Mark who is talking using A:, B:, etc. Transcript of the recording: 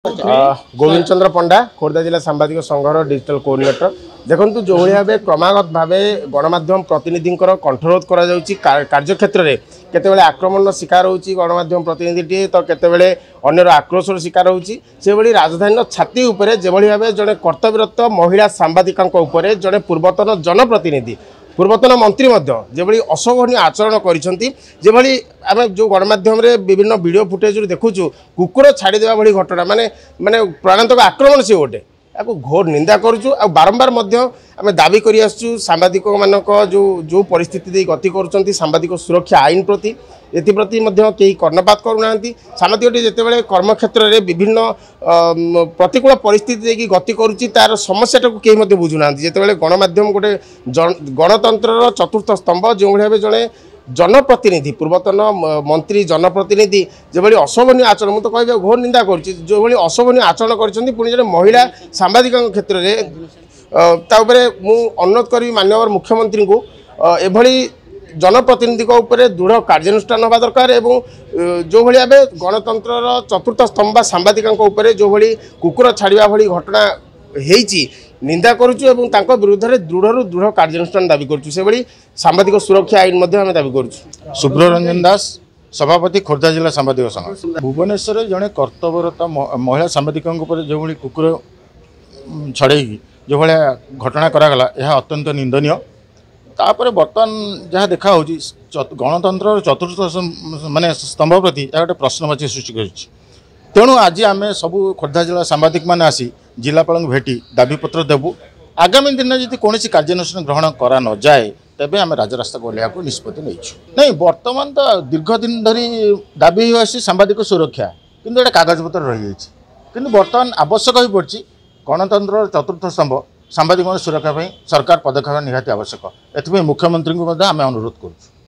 A: गोविंद चंद्र पंडा खोर्धा जिला सांबादिक संघर digital coordinator देखु जो भाव क्रमागत भाव गणमाध्यम प्रतिनिधि कंठरोध कार्यक्षेत्र में केतबेले आक्रमण शिकार होची गणमाध्यम प्रतिनिधि तो केतबेले अन्यर आक्रोशर शिकार होची से भली राजधानी छाती उपरे जेभली भाव जड़े कर्तव्यरत महिला सांबादिका उपरे जड़े पूर्वतन जनप्रतिनिधि पूर्वतन मंत्री जेभली अशोभनीय आचरण करी आम जो गणमाध्यम विभिन्न वीडियो फुटेज देखुचु कुकुर छाड़देवा भली घटना माने माने प्राणांतक आक्रमण से गोटे या घोर निंदा करुचु आ बारंबार आम दाबी कर सांबादिक मानक जो जो परिस्थिति दे गति कर सांबादिक सुरक्षा आईन प्रति एप्रति कई कर्णपात करूना सांबादिक जितेबाला कर्मक्षेत्र में विभिन्न प्रतिकूल परिस्थिति देखिए गति करुच्ची तार समस्या टाक कहीं बुझुना जितेबाला गणमाध्यम गोटे गणतंत्र चतुर्थ स्तंभ जो भाव जड़े जनप्रतिनिधि पूर्वतन मंत्री जनप्रतिनिधि जो अशोभनीय आचरण मुझे कह घोर निंदा करुच्ची जो भाई अशोभनीय आचरण कर महिला सांबादिक क्षेत्र में अनुरोध करी माननीय मुख्यमंत्री को एभली जनप्रतिनिधि दृढ़ कार्यानुष्ठान होगा दरकार एवं जो भाव गणतंत्र चतुर्थ स्तंभ सांबादिका जो भाई कुकुर छाड़ा भली घटना होती निंदा करुचु विरुद्ध में दृढ़ कार्यानुष्ठान दाबी करुचु से भली सांबादिक सुरक्षा आईन आम दाबी करुचु।
B: शुभ्र रंजन दास सभापति खोर्धा जिला सांबादिक संघ भुवनेश्वर जड़े कर्तव्यरत महिला सांबादिकों जो भाई कुकुर छड़े जो भाया घटना करागला यह अत्यंत निंदनीय तापर बर्तमान जहाँ देखा गणतंत्र चतुर्थ माने स्तंभ प्रति यह गोटे प्रश्नवाची सृष्टि कर तेणु आज आम सबू खोर्धा जिला सांबादिक मैंने आसी जिलापाल भेटी दाबीपत्र देवु आगामी दिन में कौन कार्यानुष्ठान ग्रहण करा न जाए तेबे आम राजरास्ता को लिया निष्पत्ति नहीं बर्तमान तो दीर्घ दिन धरी दाबी आसी सांबादिक सुरक्षा किंतु कागजपत्र रही है कि बर्तमान आवश्यक हो पड़ी गणतंत्र चतुर्थ स्तंभ सांबादिक सुरक्षा सरकार पदक्षेप निहाती आवश्यक एथि मुख्यमंत्री को आम अनुरोध करूँ।